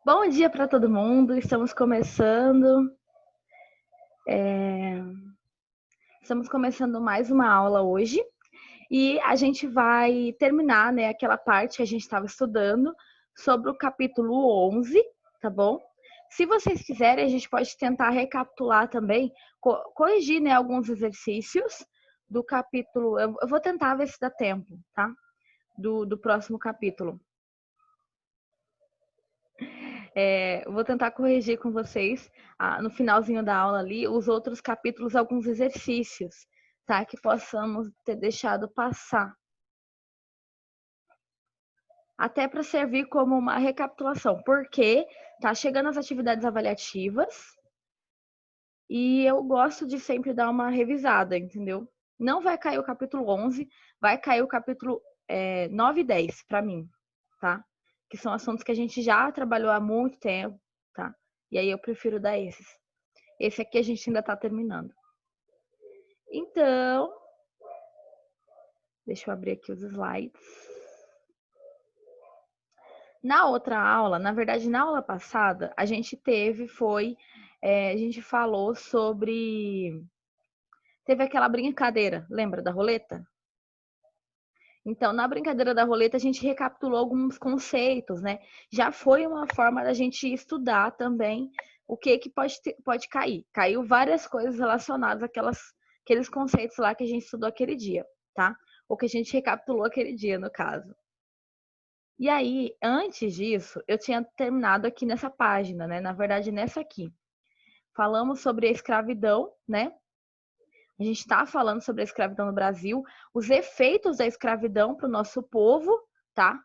Bom dia para todo mundo, estamos começando. Estamos começando mais uma aula hoje e a gente vai terminar, né, aquela parte que a gente estava estudando sobre o capítulo 11, tá bom? Se vocês quiserem, a gente pode tentar recapitular também, corrigir, né, alguns exercícios do capítulo. Eu vou tentar ver se dá tempo, tá? Do próximo capítulo. Vou tentar corrigir com vocês, no finalzinho da aula ali, os outros capítulos, alguns exercícios, tá? Que possamos ter deixado passar. Até para servir como uma recapitulação, porque tá chegando as atividades avaliativas e eu gosto de sempre dar uma revisada, entendeu? Não vai cair o capítulo 11, vai cair o capítulo 9 e 10 para mim, tá? Que são assuntos que a gente já trabalhou há muito tempo, tá? E aí eu prefiro dar esses. Esse aqui a gente ainda está terminando. Então, deixa eu abrir aqui os slides. Na outra aula, na verdade, na aula passada, a gente a gente falou sobre, teve aquela brincadeira, lembra da roleta? Então, na brincadeira da roleta, a gente recapitulou alguns conceitos, né? Já foi uma forma da gente estudar também o que pode cair. Caiu várias coisas relacionadas àqueles conceitos lá que a gente estudou aquele dia, tá? Ou que a gente recapitulou aquele dia, no caso. E aí, antes disso, eu tinha terminado aqui nessa página, né? Na verdade, nessa aqui. Falamos sobre a escravidão, né? A gente está falando sobre a escravidão no Brasil, os efeitos da escravidão para o nosso povo, tá?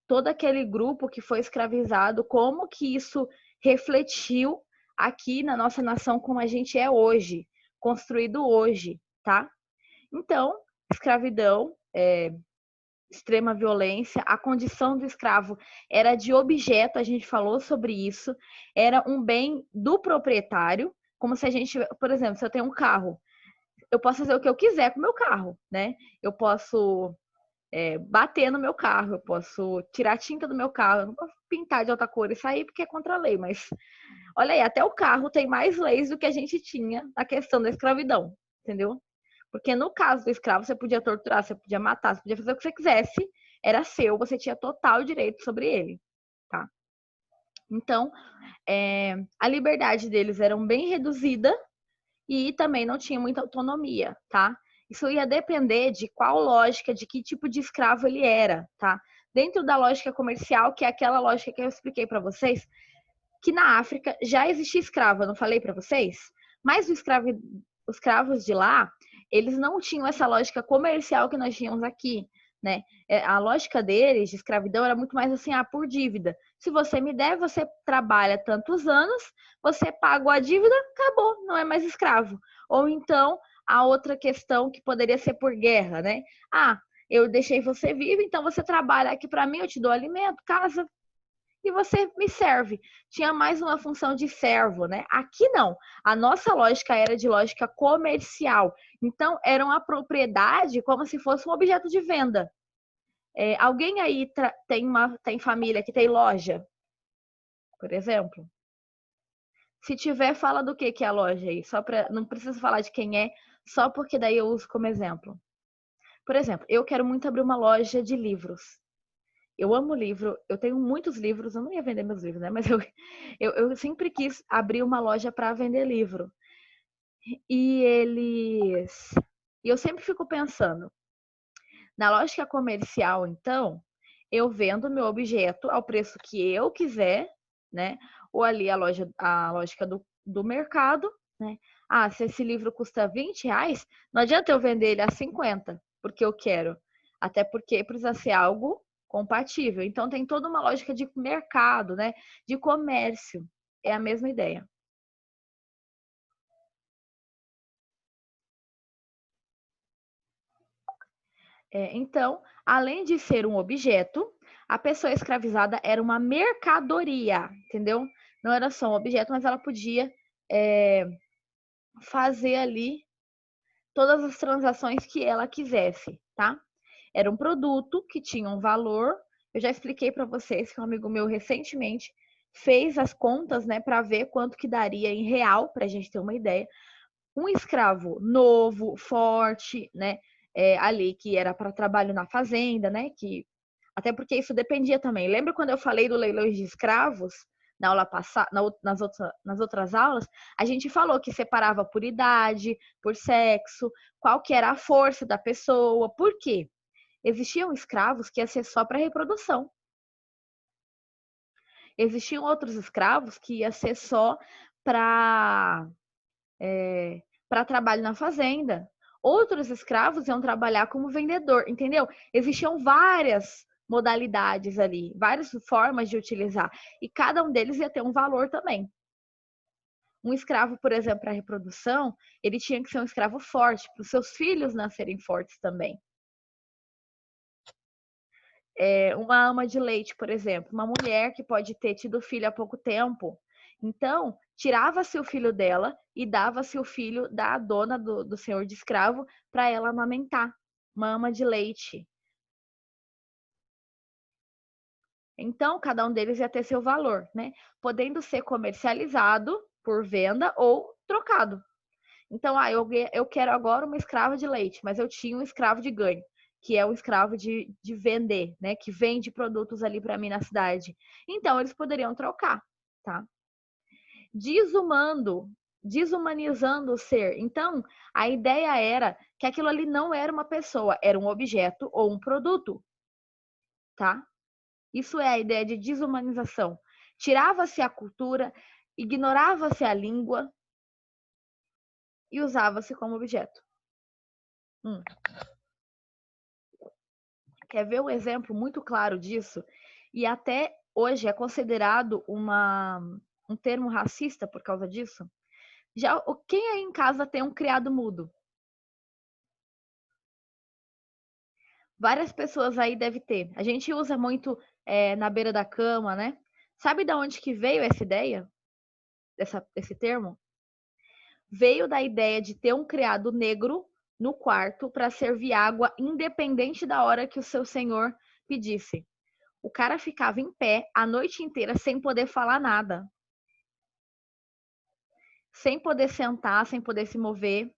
Todo aquele grupo que foi escravizado, como que isso refletiu aqui na nossa nação como a gente é hoje, construído hoje, tá? Então, escravidão, extrema violência, a condição do escravo era de objeto, a gente falou sobre isso, era um bem do proprietário, como se a gente, por exemplo, se eu tenho um carro, eu posso fazer o que eu quiser com o meu carro, né? Eu posso bater no meu carro, eu posso tirar a tinta do meu carro, eu não posso pintar de outra cor e sair porque é contra a lei, mas olha aí, até o carro tem mais leis do que a gente tinha na questão da escravidão, entendeu? Porque no caso do escravo, você podia torturar, você podia matar, você podia fazer o que você quisesse, era seu, você tinha total direito sobre ele, tá? Então, a liberdade deles era bem reduzida e também não tinha muita autonomia, tá? Isso ia depender de qual lógica, de que tipo de escravo ele era, tá? Dentro da lógica comercial, que é aquela lógica que eu expliquei para vocês, que na África já existia escravo, eu não falei para vocês? Mas os escravos de lá, eles não tinham essa lógica comercial que nós tínhamos aqui, né? A lógica deles de escravidão era muito mais assim, por dívida. Se você me der, você trabalha tantos anos, você paga a dívida, acabou, não é mais escravo. Ou então, a outra questão que poderia ser por guerra, né? Eu deixei você vivo, então você trabalha aqui para mim, eu te dou alimento, casa, e você me serve. Tinha mais uma função de servo, né? Aqui não. A nossa lógica era de lógica comercial. Então, era uma propriedade como se fosse um objeto de venda. Alguém aí tem família que tem loja, por exemplo? Se tiver, fala do que é a loja aí. Não precisa falar de quem é, só porque daí eu uso como exemplo. Por exemplo, eu quero muito abrir uma loja de livros. Eu amo livro, eu tenho muitos livros, eu não ia vender meus livros, né? Mas eu sempre quis abrir uma loja para vender livro. E eles. E eu sempre fico pensando, na lógica comercial, então, eu vendo meu objeto ao preço que eu quiser, né? Ou ali a lógica do mercado, né? Se esse livro custa R$ 20, não adianta eu vender ele a 50, porque eu quero. Até porque precisa ser algo compatível. Então tem toda uma lógica de mercado, né? De comércio. É a mesma ideia. Então, além de ser um objeto, a pessoa escravizada era uma mercadoria, entendeu? Não era só um objeto, mas ela podia fazer ali todas as transações que ela quisesse, tá? Era um produto que tinha um valor. Eu já expliquei para vocês que um amigo meu recentemente fez as contas, né, para ver quanto que daria em real, para a gente ter uma ideia. Um escravo novo, forte, né, ali que era para trabalho na fazenda, né, que até porque isso dependia também. Lembra quando eu falei do leilão de escravos na aula passada, nas outras aulas? A gente falou que separava por idade, por sexo, qual que era a força da pessoa. Por quê? Existiam escravos que ia ser só para reprodução. Existiam outros escravos que ia ser só para para trabalho na fazenda. Outros escravos iam trabalhar como vendedor, entendeu? Existiam várias modalidades ali, várias formas de utilizar, e cada um deles ia ter um valor também. Um escravo, por exemplo, para reprodução, ele tinha que ser um escravo forte, para os seus filhos nascerem fortes também. Uma ama de leite, por exemplo, uma mulher que pode ter tido filho há pouco tempo. Então, tirava-se o filho dela e dava-se o filho da dona do senhor de escravo para ela amamentar. Uma ama de leite. Então, cada um deles ia ter seu valor, né? Podendo ser comercializado por venda ou trocado. Então, eu quero agora uma escrava de leite, mas eu tinha um escravo de ganho, que é o escravo de vender, né? Que vende produtos ali para mim na cidade. Então, eles poderiam trocar, tá? Desumanizando o ser. Então, a ideia era que aquilo ali não era uma pessoa, era um objeto ou um produto, tá? Isso é a ideia de desumanização. Tirava-se a cultura, ignorava-se a língua e usava-se como objeto. Quer ver um exemplo muito claro disso? E até hoje é considerado um termo racista por causa disso. Quem aí em casa tem um criado mudo? Várias pessoas aí devem ter. A gente usa muito na beira da cama, né? Sabe de onde que veio essa ideia? Esse termo? Veio da ideia de ter um criado negro no quarto para servir água independente da hora que o seu senhor pedisse. O cara ficava em pé a noite inteira sem poder falar nada. Sem poder sentar, sem poder se mover.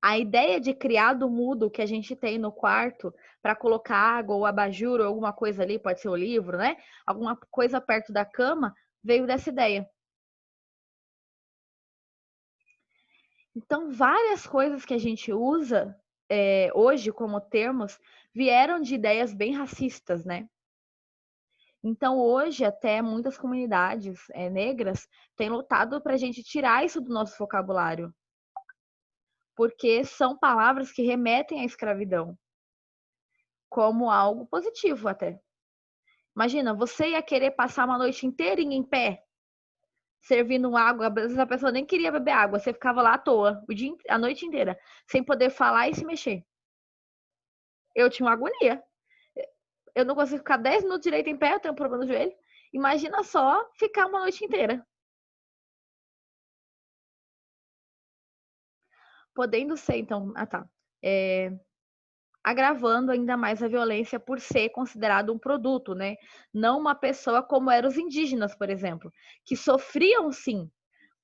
A ideia de criado mudo que a gente tem no quarto para colocar água ou abajur ou alguma coisa ali, pode ser o livro, né? Alguma coisa perto da cama, veio dessa ideia. Então, várias coisas que a gente usa hoje como termos vieram de ideias bem racistas, né? Então, hoje, até muitas comunidades negras têm lutado para a gente tirar isso do nosso vocabulário, porque são palavras que remetem à escravidão como algo positivo até. Imagina, você ia querer passar uma noite inteirinha em pé, servindo água, às vezes a pessoa nem queria beber água, você ficava lá à toa a noite inteira, sem poder falar e se mexer. Eu tinha uma agonia. Eu não consigo ficar 10 minutos direito em pé, eu tenho um problema no joelho. Imagina só ficar uma noite inteira. Podendo ser, então, agravando ainda mais a violência por ser considerado um produto, né? Não uma pessoa como eram os indígenas, por exemplo, que sofriam sim,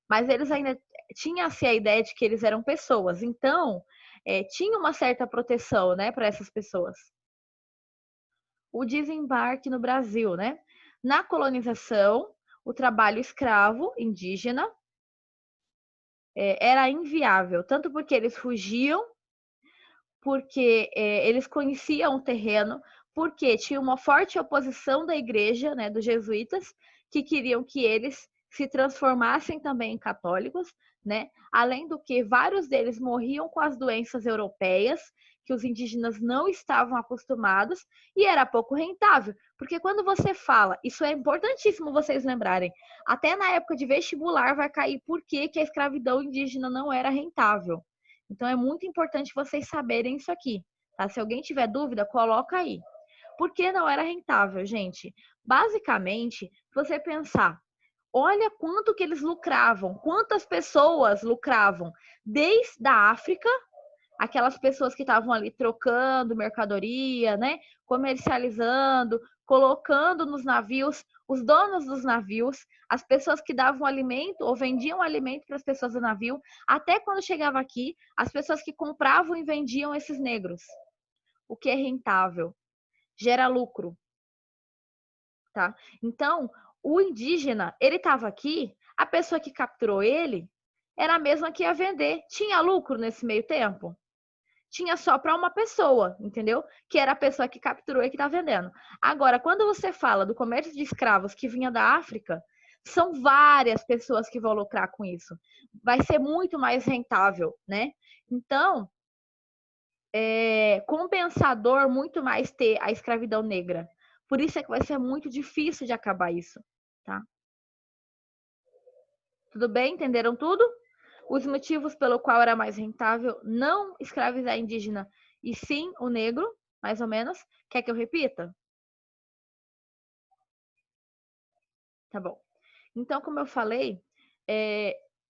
mas eles ainda tinham assim, a ideia de que eles eram pessoas. Então, tinha uma certa proteção, né, para essas pessoas. O desembarque no Brasil, né? Na colonização, o trabalho escravo indígena era inviável, tanto porque eles fugiam, porque eles conheciam o terreno, porque tinha uma forte oposição da igreja, né, dos jesuítas, que queriam que eles se transformassem também em católicos, né? Além do que vários deles morriam com as doenças europeias, que os indígenas não estavam acostumados, e era pouco rentável, porque quando você fala, isso é importantíssimo vocês lembrarem, até na época de vestibular vai cair por que a escravidão indígena não era rentável. Então é muito importante vocês saberem isso aqui, tá? Se alguém tiver dúvida, coloca aí. Por que não era rentável, gente? Basicamente, você pensar, olha quanto que eles lucravam, quantas pessoas lucravam, desde a África, aquelas pessoas que estavam ali trocando mercadoria, né, comercializando, colocando nos navios os donos dos navios, as pessoas que davam alimento ou vendiam alimento para as pessoas do navio, até quando chegava aqui, as pessoas que compravam e vendiam esses negros. O que é rentável, gera lucro, tá? Então, o indígena, ele estava aqui, a pessoa que capturou ele era a mesma que ia vender. Tinha lucro nesse meio tempo? Tinha só para uma pessoa, entendeu? Que era a pessoa que capturou e que está vendendo. Agora, quando você fala do comércio de escravos que vinha da África, são várias pessoas que vão lucrar com isso. Vai ser muito mais rentável, né? Então, é compensador muito mais ter a escravidão negra. Por isso é que vai ser muito difícil de acabar isso, tá? Tudo bem? Entenderam tudo? Os motivos pelo qual era mais rentável não escravizar indígena e sim o negro, mais ou menos. Quer que eu repita? Tá bom. Então, como eu falei,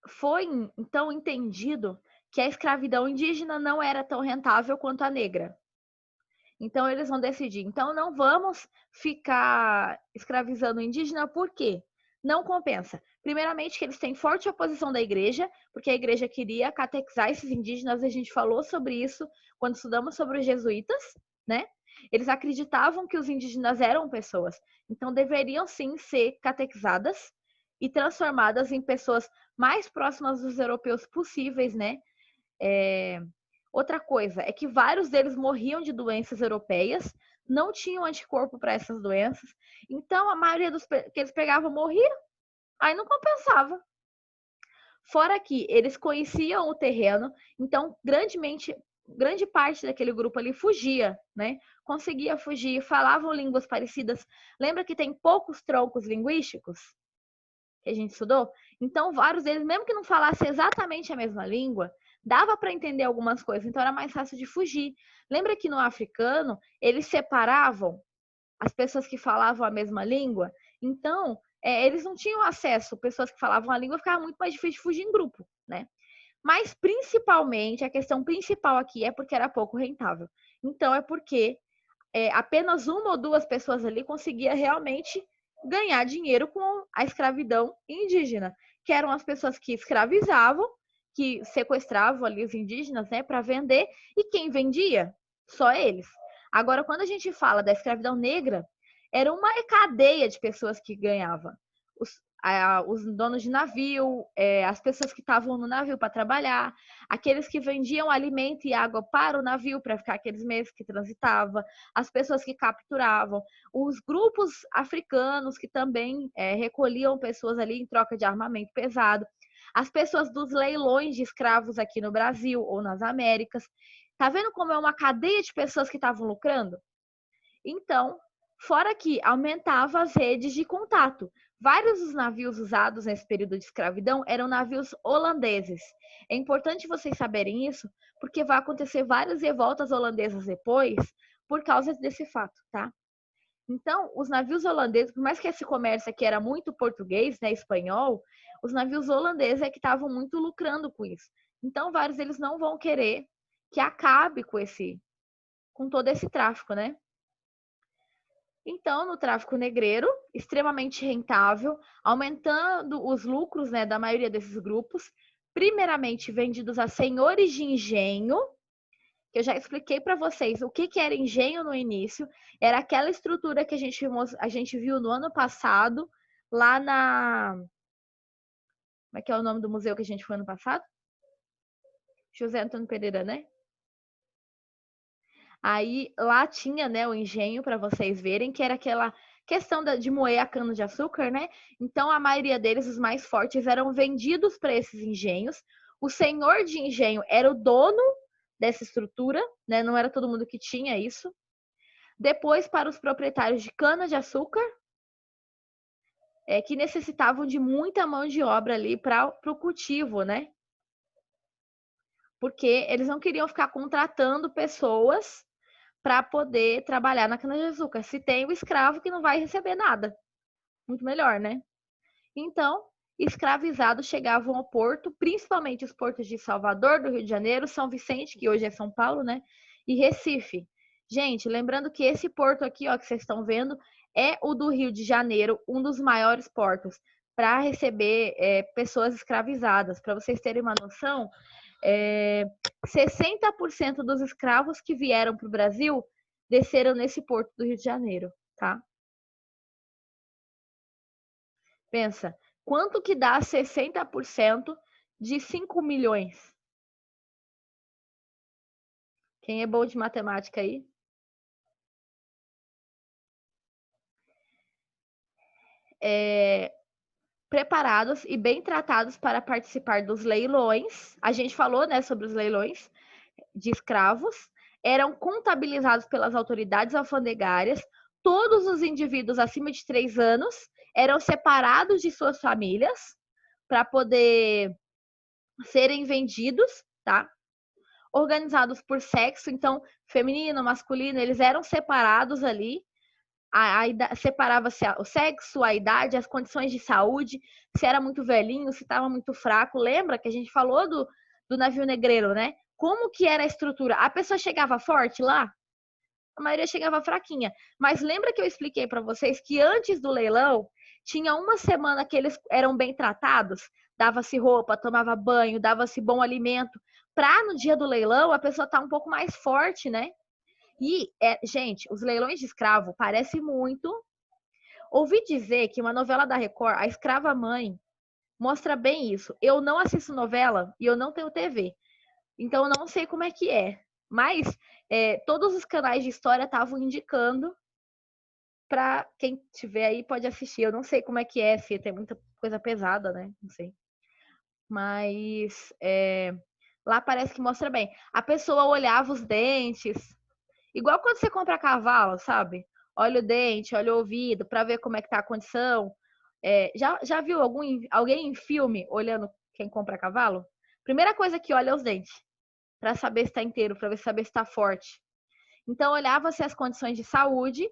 foi então entendido que a escravidão indígena não era tão rentável quanto a negra. Então, eles vão decidir. Então, não vamos ficar escravizando o indígena, por quê? Não compensa. Primeiramente, que eles têm forte oposição da igreja, porque a igreja queria catequizar esses indígenas, a gente falou sobre isso quando estudamos sobre os jesuítas, né? Eles acreditavam que os indígenas eram pessoas, então deveriam sim ser catequizadas e transformadas em pessoas mais próximas dos europeus possíveis, né? Outra coisa é que vários deles morriam de doenças europeias, não tinham anticorpo para essas doenças, então a maioria dos que eles pegavam morria, aí não compensava. Fora que eles conheciam o terreno, então grande parte daquele grupo ali fugia, né? Conseguia fugir, falavam línguas parecidas. Lembra que tem poucos troncos linguísticos que a gente estudou? Então, vários deles, mesmo que não falassem exatamente a mesma língua, dava para entender algumas coisas, então era mais fácil de fugir. Lembra que no africano eles separavam as pessoas que falavam a mesma língua? Então, eles não tinham acesso, pessoas que falavam a língua, ficava muito mais difícil de fugir em grupo, né? Mas principalmente, a questão principal aqui é porque era pouco rentável. Então, é porque apenas uma ou duas pessoas ali conseguia realmente ganhar dinheiro com a escravidão indígena, que eram as pessoas que escravizavam, que sequestravam ali os indígenas, né, para vender, e quem vendia? Só eles. Agora, quando a gente fala da escravidão negra, era uma cadeia de pessoas que ganhava. Os donos de navio, as pessoas que estavam no navio para trabalhar, aqueles que vendiam alimento e água para o navio para ficar aqueles meses que transitava, as pessoas que capturavam, os grupos africanos que também recolhiam pessoas ali em troca de armamento pesado, as pessoas dos leilões de escravos aqui no Brasil ou nas Américas. Tá vendo como é uma cadeia de pessoas que estavam lucrando? Então, fora que aumentava as redes de contato. Vários dos navios usados nesse período de escravidão eram navios holandeses. É importante vocês saberem isso, porque vai acontecer várias revoltas holandesas depois por causa desse fato, tá? Então, os navios holandeses, por mais que esse comércio aqui era muito português, né, espanhol, os navios holandeses é que estavam muito lucrando com isso. Então, vários deles não vão querer que acabe com todo esse tráfico, né? Então, no tráfico negreiro, extremamente rentável, aumentando os lucros, né, da maioria desses grupos, primeiramente vendidos a senhores de engenho, que eu já expliquei para vocês o que era engenho no início, era aquela estrutura que a gente viu no ano passado, lá na... Como é que é o nome do museu que a gente foi ano passado? José Antônio Pereira, né? Aí lá tinha, né, o engenho para vocês verem, que era aquela questão de moer a cana de açúcar, né? Então a maioria deles, os mais fortes, eram vendidos para esses engenhos. O senhor de engenho era o dono dessa estrutura, né? Não era todo mundo que tinha isso. Depois para os proprietários de cana de açúcar, que necessitavam de muita mão de obra ali para o cultivo, né? Porque eles não queriam ficar contratando pessoas para poder trabalhar na cana-de-açúcar. Se tem o escravo que não vai receber nada. Muito melhor, né? Então, escravizados chegavam ao porto, principalmente os portos de Salvador, do Rio de Janeiro, São Vicente, que hoje é São Paulo, né? E Recife. Gente, lembrando que esse porto aqui, ó, que vocês estão vendo, é o do Rio de Janeiro, um dos maiores portos para receber pessoas escravizadas. Para vocês terem uma noção, 60% dos escravos que vieram para o Brasil desceram nesse porto do Rio de Janeiro, tá? Pensa, quanto que dá 60% de 5 milhões? Quem é bom de matemática aí? Preparados e bem tratados para participar dos leilões. A gente falou, né, sobre os leilões de escravos. Eram contabilizados pelas autoridades alfandegárias. Todos os indivíduos acima de 3 anos eram separados de suas famílias para poder serem vendidos, tá? Organizados por sexo, então feminino, masculino, eles eram separados ali. Separava-se o sexo, a idade, as condições de saúde, se era muito velhinho, se estava muito fraco. Lembra que a gente falou do navio negreiro, né? Como que era a estrutura? A pessoa chegava forte lá? A maioria chegava fraquinha. Mas lembra que eu expliquei para vocês que antes do leilão, tinha uma semana que eles eram bem tratados? Dava-se roupa, tomava banho, dava-se bom alimento. Para no dia do leilão, a pessoa tá um pouco mais forte, né? E, gente, os leilões de escravo parece muito. Ouvi dizer que uma novela da Record, A Escrava Mãe, mostra bem isso. Eu não assisto novela e eu não tenho TV. Então, eu não sei como é que é. Mas todos os canais de história estavam indicando para quem tiver aí pode assistir. Eu não sei como é que é, se tem muita coisa pesada, né? Não sei. Mas lá parece que mostra bem. A pessoa olhava os dentes, igual quando você compra cavalo, sabe? Olha o dente, olha o ouvido, para ver como é que tá a condição. Já viu alguém em filme olhando quem compra cavalo? Primeira coisa que olha é os dentes, para saber se está inteiro, para saber se está forte. Então, olhava-se as condições de saúde,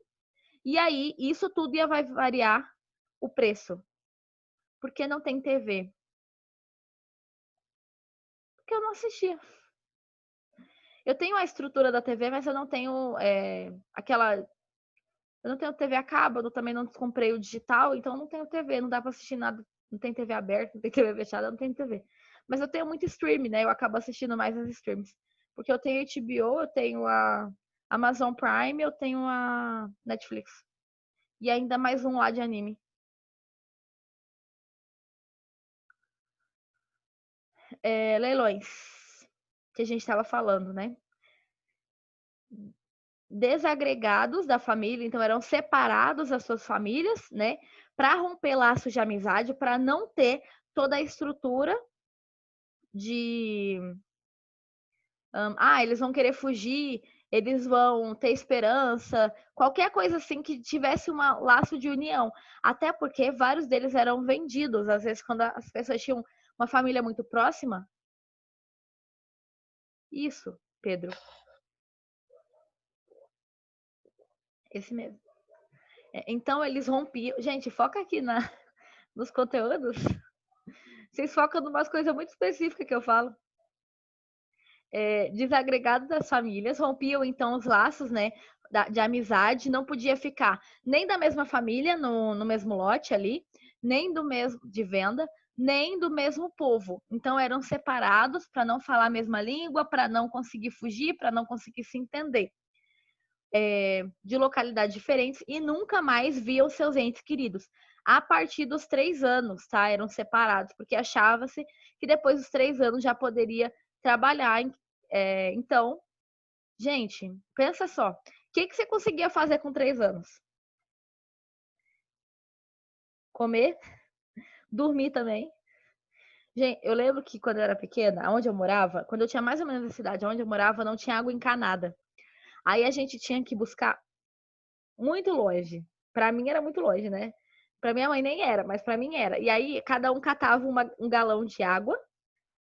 e aí isso tudo vai variar o preço. Por que não tem TV? Porque eu não assistia. Eu tenho a estrutura da TV, mas eu não tenho aquela. Eu não tenho TV a cabo, eu também não comprei o digital, então não tenho TV, não dá para assistir nada. Não tem TV aberta, não tem TV fechada, não tem TV. Mas eu tenho muito stream, né? Eu acabo assistindo mais as streams. Porque eu tenho HBO, eu tenho a Amazon Prime, eu tenho a Netflix. E ainda mais um lá de anime. Leilões, que a gente estava falando, né? Desagregados da família, então eram separados das suas famílias, né? Para romper laços de amizade, para não ter toda a estrutura de eles vão querer fugir, eles vão ter esperança, qualquer coisa assim que tivesse um laço de união. Até porque vários deles eram vendidos, às vezes quando as pessoas tinham uma família muito próxima. Isso, Pedro. Esse mesmo. Então eles rompiam. Gente, foca aqui nos conteúdos. Vocês focam em umas coisas muito específicas que eu falo. Desagregados das famílias, rompiam então os laços, né, de amizade, não podia ficar nem da mesma família no mesmo lote ali, nem do mesmo de venda, nem do mesmo povo. Então eram separados para não falar a mesma língua, para não conseguir fugir, para não conseguir se entender. De localidades diferentes e nunca mais viam seus entes queridos. A partir dos 3 anos, tá? Eram separados, porque achava-se que depois dos 3 anos já poderia trabalhar. Então, gente, pensa só. O que você conseguia fazer com 3 anos? Comer, dormir também. Gente, eu lembro que quando eu era pequena, onde eu morava, quando eu tinha mais ou menos a cidade onde eu morava, não tinha água encanada. Aí a gente tinha que buscar muito longe. Para mim era muito longe, né? Para minha mãe nem era, mas para mim era. E aí cada um catava um galão de água,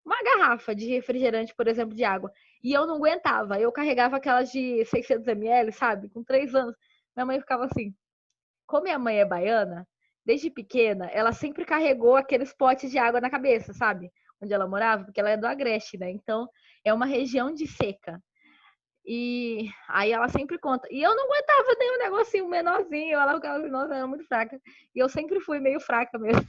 uma garrafa de refrigerante, por exemplo, de água. E eu não aguentava. Eu carregava aquelas de 600 ml, sabe? Com 3 anos. Minha mãe ficava assim. Como minha mãe é baiana, desde pequena, ela sempre carregou aqueles potes de água na cabeça, sabe? Onde ela morava, porque ela é do Agreste, né? Então é uma região de seca. E aí ela sempre conta. E eu não aguentava nem um negocinho menorzinho. Ela ficava assim, nossa, era muito fraca. E eu sempre fui meio fraca mesmo.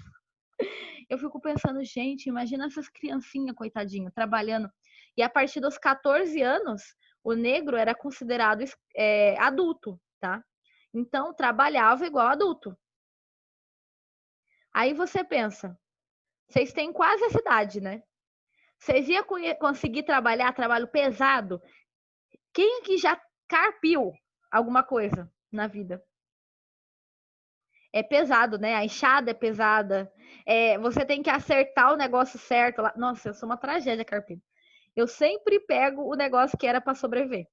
Eu fico pensando, gente, imagina essas criancinhas, coitadinho, trabalhando. E a partir dos 14 anos, o negro era considerado adulto, tá? Então, trabalhava igual adulto. Aí você pensa, vocês têm quase essa idade, né? Vocês iam conseguir trabalhar trabalho pesado? Quem aqui já carpiu alguma coisa na vida? É pesado, né? A enxada é pesada. Você tem que acertar o negócio certo. Nossa, eu sou uma tragédia carpindo. Eu sempre pego o negócio que era para sobreviver.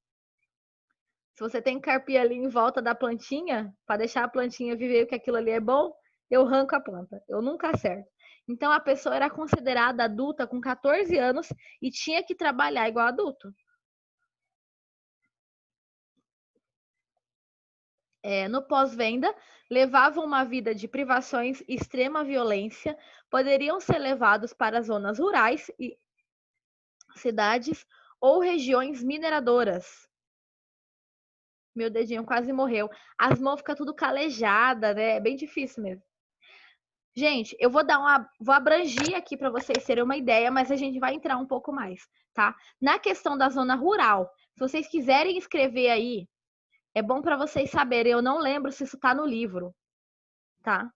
Se você tem que carpir ali em volta da plantinha, para deixar a plantinha viver que aquilo ali é bom, eu arranco a planta. Eu nunca acerto. Então a pessoa era considerada adulta com 14 anos e tinha que trabalhar igual adulto. No pós-venda, levavam uma vida de privações e extrema violência, poderiam ser levados para zonas rurais e cidades ou regiões mineradoras. Meu dedinho quase morreu. As mãos ficam tudo calejada, né? É bem difícil mesmo. Gente, eu vou abrangir aqui para vocês terem uma ideia, mas a gente vai entrar um pouco mais, tá? Na questão da zona rural, se vocês quiserem escrever aí, é bom para vocês saberem. Eu não lembro se isso está no livro, tá?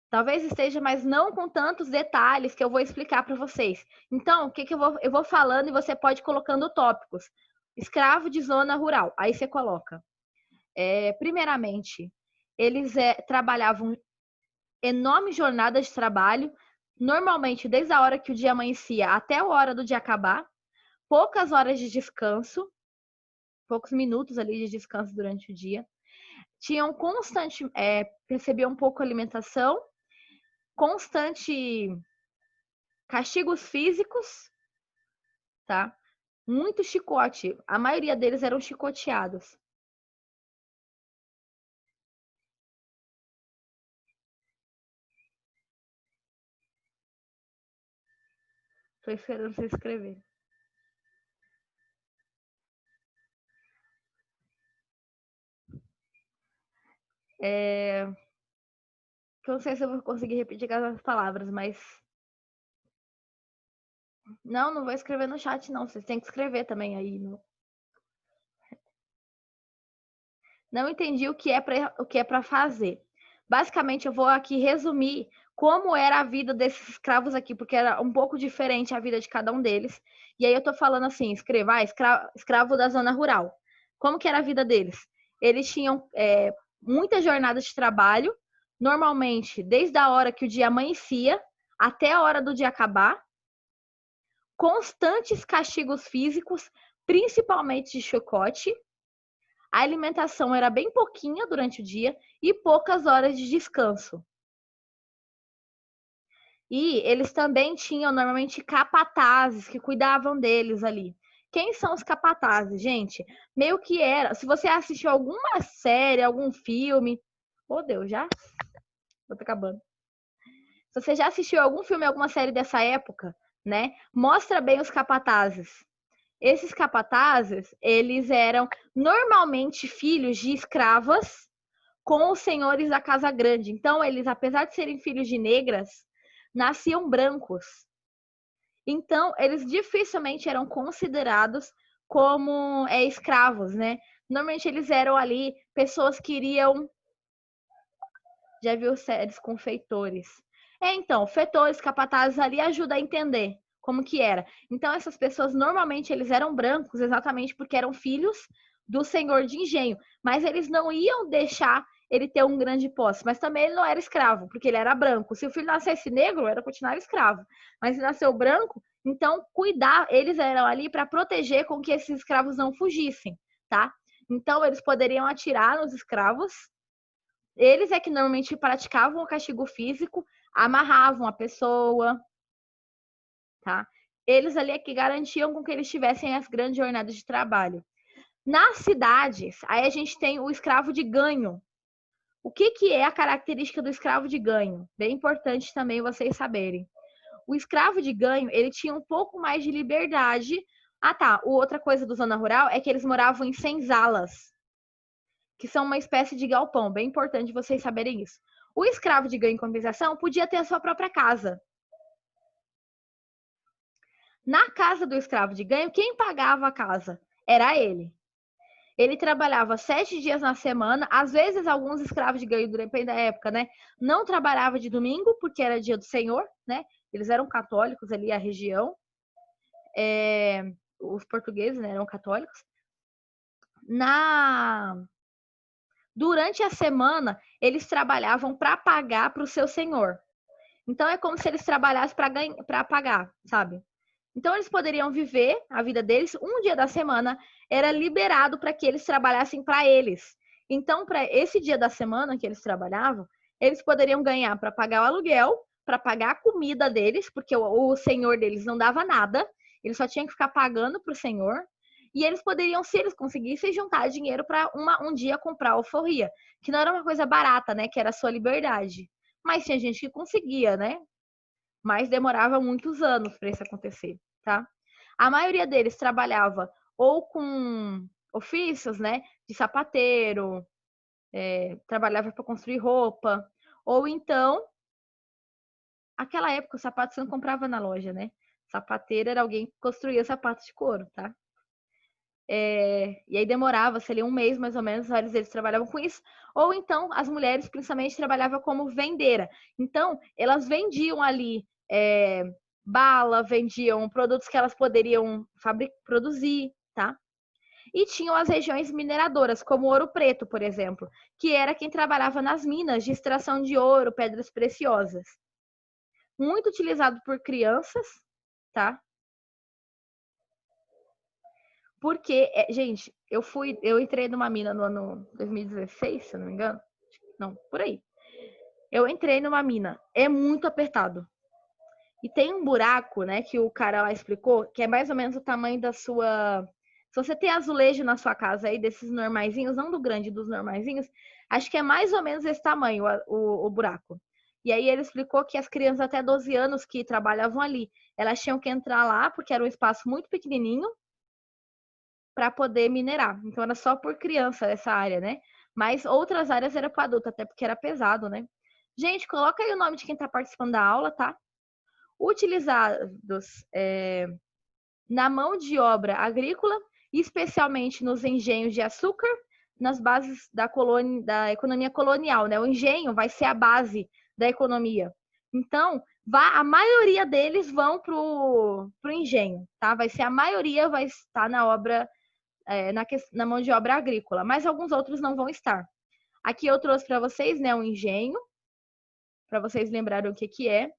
Talvez esteja, mas não com tantos detalhes que eu vou explicar para vocês. Então, o que eu vou falando e você pode ir colocando tópicos. Escravo de zona rural, aí você coloca. Primeiramente, eles trabalhavam enormes jornadas de trabalho, normalmente desde a hora que o dia amanhecia até a hora do dia acabar, poucas horas de descanso, poucos minutos ali de descanso durante o dia. Tinham recebiam pouco alimentação, constante castigos físicos, tá? Muito chicote. A maioria deles eram chicoteados. Tô esperando você escrever. Que eu não sei se eu vou conseguir repetir as palavras, mas não vou escrever no chat, não. Vocês têm que escrever também aí. Não entendi o que é para fazer. Basicamente, eu vou aqui resumir como era a vida desses escravos aqui, porque era um pouco diferente a vida de cada um deles. E aí eu tô falando assim, escravo da zona rural. Como que era a vida deles? Eles tinham muitas jornadas de trabalho, normalmente desde a hora que o dia amanhecia até a hora do dia acabar, constantes castigos físicos, principalmente de chicote. A alimentação era bem pouquinha durante o dia e poucas horas de descanso. E eles também tinham normalmente capatazes que cuidavam deles ali. Quem são os capatazes, gente? Meio que era. Se você assistiu alguma série, algum filme. Oh, Deus, já? Tô acabando. Se você já assistiu algum filme, alguma série dessa época, né? Mostra bem os capatazes. Esses capatazes, eles eram normalmente filhos de escravas com os senhores da Casa Grande. Então, eles, apesar de serem filhos de negras, nasciam brancos. Então, eles dificilmente eram considerados como escravos, né? Normalmente, eles eram ali pessoas que iriam... Já viu séries com feitores? Então, feitores, capatazes ali ajuda a entender como que era. Então, essas pessoas, normalmente, eles eram brancos exatamente porque eram filhos do senhor de engenho. Mas eles não iam deixar ele ter um grande posse. Mas também ele não era escravo, porque ele era branco. Se o filho nascesse negro, era continuar escravo. Mas se nasceu branco, então cuidar, eles eram ali para proteger com que esses escravos não fugissem, tá? Então, eles poderiam atirar nos escravos. Eles é que normalmente praticavam o castigo físico, amarravam a pessoa, tá? Eles ali é que garantiam com que eles tivessem as grandes jornadas de trabalho. Nas cidades, aí a gente tem o escravo de ganho. O que é a característica do escravo de ganho? Bem importante também vocês saberem. O escravo de ganho, ele tinha um pouco mais de liberdade Ah, tá. Outra coisa do zona rural é que eles moravam em senzalas, que são uma espécie de galpão. Bem importante vocês saberem isso. O escravo de ganho em compensação podia ter a sua própria casa. Na casa do escravo de ganho, quem pagava a casa? Era ele. Ele trabalhava 7 dias na semana. Às vezes, alguns escravos de ganho, depende da época, né? Não trabalhava de domingo, porque era dia do Senhor, né? Eles eram católicos ali, a região. Os portugueses, né, eram católicos. Durante a semana, eles trabalhavam para pagar para o seu senhor. Então, é como se eles trabalhassem para pagar, sabe? Então, eles poderiam viver a vida deles. Um dia da semana era liberado para que eles trabalhassem para eles. Então, para esse dia da semana que eles trabalhavam, eles poderiam ganhar para pagar o aluguel, para pagar a comida deles, porque o senhor deles não dava nada, eles só tinham que ficar pagando para o senhor. E eles poderiam, se eles conseguissem, juntar dinheiro para um dia comprar alforria, que não era uma coisa barata, né? Que era a sua liberdade. Mas tinha gente que conseguia, né? Mas demorava muitos anos para isso acontecer, tá? A maioria deles trabalhava ou com ofícios, né, de sapateiro, trabalhava para construir roupa, ou então, aquela época o sapato você não comprava na loja, né? Sapateiro era alguém que construía sapatos de couro, tá? E aí demorava, seria um mês mais ou menos, vários deles trabalhavam com isso. Ou então, as mulheres principalmente trabalhavam como vendeira. Então, elas vendiam ali bala, vendiam produtos que elas poderiam produzir, tá? E tinham as regiões mineradoras, como Ouro Preto, por exemplo, que era quem trabalhava nas minas de extração de ouro, pedras preciosas. Muito utilizado por crianças, tá? Porque, gente, eu entrei numa mina no ano 2016, se eu não me engano. Não, por aí. Eu entrei numa mina. É muito apertado. E tem um buraco, né, que o cara lá explicou, que é mais ou menos o tamanho da sua. Se você tem azulejo na sua casa aí, desses normaizinhos, não do grande, dos normaizinhos, acho que é mais ou menos esse tamanho o buraco. E aí ele explicou que as crianças até 12 anos que trabalhavam ali, elas tinham que entrar lá, porque era um espaço muito pequenininho, para poder minerar. Então era só por criança essa área, né? Mas outras áreas era para adulto, até porque era pesado, né? Gente, coloca aí o nome de quem está participando da aula, tá? Utilizados na mão de obra agrícola, especialmente nos engenhos de açúcar, nas bases da economia colonial, né? O engenho vai ser a base da economia. Então, a maioria deles vão pro engenho, tá? Vai ser a maioria vai estar na obra na mão de obra agrícola, mas alguns outros não vão estar. Aqui eu trouxe para vocês, né, um engenho, para vocês lembrarem o que é.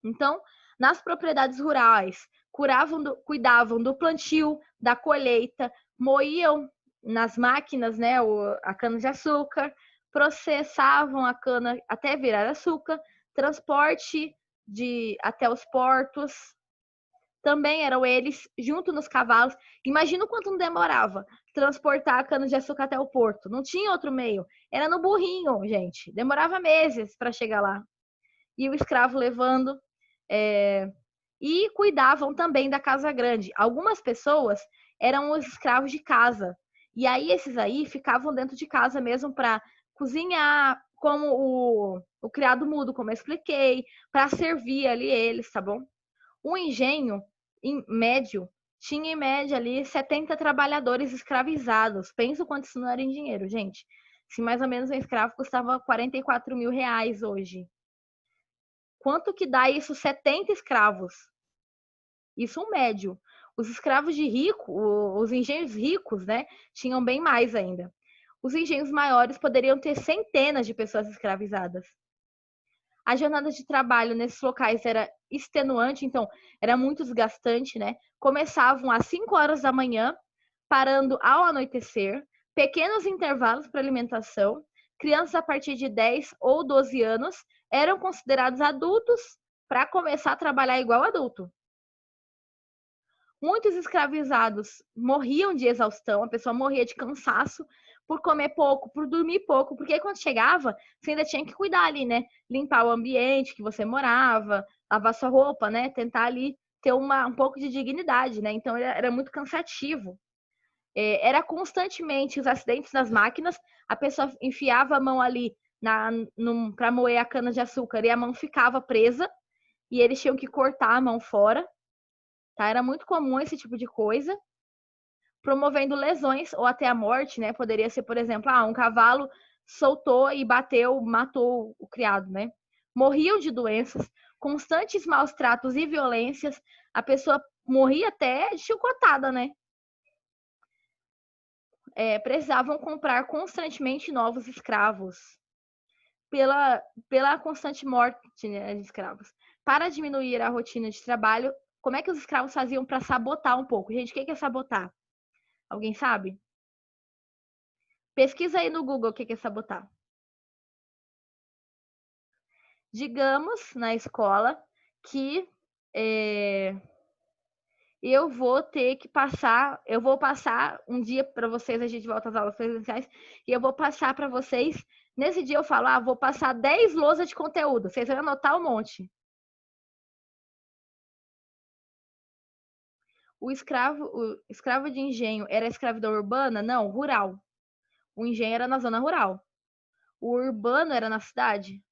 Então, nas propriedades rurais, cuidavam do plantio, da colheita, moíam nas máquinas, né, a cana-de-açúcar, processavam a cana até virar açúcar, transporte até os portos, também eram eles junto nos cavalos. Imagina o quanto não demorava transportar a cana-de-açúcar até o porto. Não tinha outro meio. Era no burrinho, gente. Demorava meses para chegar lá. E o escravo levando. E cuidavam também da casa grande. Algumas pessoas eram os escravos de casa. E aí esses aí ficavam dentro de casa mesmo para cozinhar, como o criado mudo, como eu expliquei, para servir ali eles, tá bom? O engenho, em médio, tinha em média ali 70 trabalhadores escravizados. Pensa o quanto isso não era em dinheiro, gente. Se mais ou menos um escravo custava 44 mil reais hoje. Quanto que dá isso 70 escravos? Isso um médio. Os escravos de rico, os engenhos ricos, né, tinham bem mais ainda. Os engenhos maiores poderiam ter centenas de pessoas escravizadas. A jornada de trabalho nesses locais era extenuante, então era muito desgastante, né? Começavam às 5 horas da manhã, parando ao anoitecer, pequenos intervalos para alimentação. Crianças a partir de 10 ou 12 anos eram considerados adultos para começar a trabalhar igual adulto. Muitos escravizados morriam de exaustão, a pessoa morria de cansaço por comer pouco, por dormir pouco, porque quando chegava, você ainda tinha que cuidar ali, né? Limpar o ambiente que você morava, lavar sua roupa, né? Tentar ali ter um pouco de dignidade, né? Então era muito cansativo. Era constantemente os acidentes nas máquinas, a pessoa enfiava a mão ali para moer a cana de açúcar e a mão ficava presa e eles tinham que cortar a mão fora, tá? Era muito comum esse tipo de coisa, promovendo lesões ou até a morte, né? Poderia ser, por exemplo, um cavalo soltou e bateu, matou o criado, né? Morriam de doenças, constantes maus tratos e violências, a morria até chicotada, né? Precisavam comprar constantemente novos escravos pela constante morte, né, de escravos. Para diminuir a rotina de trabalho, como é que os escravos faziam para sabotar um pouco? Gente, o que é sabotar? Alguém sabe? Pesquisa aí no Google o que é sabotar. Digamos na escola que eu vou passar um dia para vocês, a gente volta às aulas presenciais, e eu vou passar para vocês. Nesse dia eu falo, vou passar 10 lousas de conteúdo. Vocês vão anotar um monte. O escravo de engenho era escravidão urbana? Não, rural. O engenho era na zona rural. O urbano era na cidade?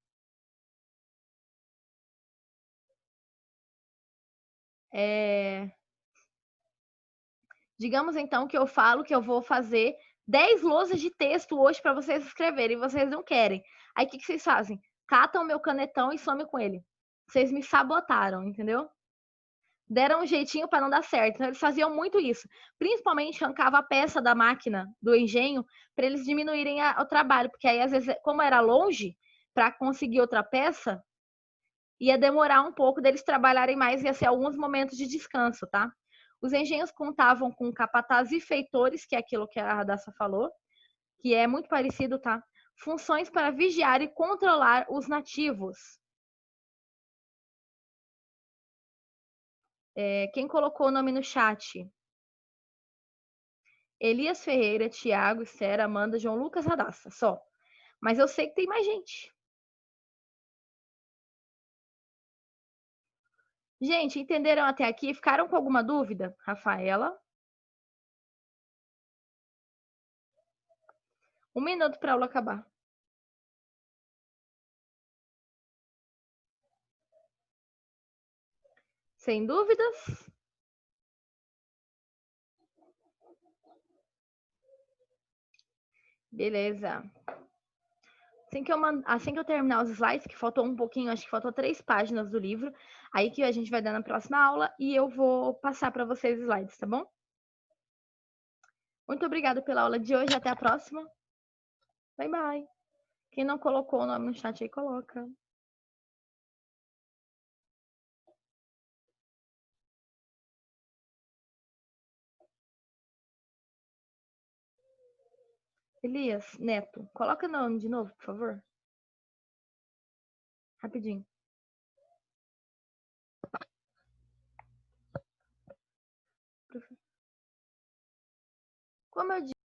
Digamos então que eu falo que eu vou fazer 10 lousas de texto hoje para vocês escreverem e vocês não querem. Aí o que vocês fazem? Catam o meu canetão e somem com ele. Vocês me sabotaram, entendeu? Deram um jeitinho para não dar certo. Então, eles faziam muito isso. Principalmente arrancava a peça da máquina, do engenho, para eles diminuírem o trabalho. Porque aí, às vezes, como era longe, para conseguir outra peça, ia demorar um pouco deles trabalharem mais, ia ser alguns momentos de descanso, tá? Os engenhos contavam com capatazes e feitores, que é aquilo que a Radassa falou, que é muito parecido, tá? Funções para vigiar e controlar os nativos. Quem colocou o nome no chat? Elias Ferreira, Tiago, Esther, Amanda, João Lucas, Radassa, só. Mas eu sei que tem mais gente. Gente, entenderam até aqui? Ficaram com alguma dúvida? Rafaela? 1 minuto para a aula acabar. Sem dúvidas? Beleza. Assim que eu terminar os slides, que faltou um pouquinho, acho que faltou 3 páginas do livro, aí que a gente vai dar na próxima aula e eu vou passar para vocês os slides, tá bom? Muito obrigada pela aula de hoje, até a próxima. Bye, bye. Quem não colocou o nome no chat aí, coloca. Elias, Neto, coloca o nome de novo, por favor. Rapidinho. Como eu disse,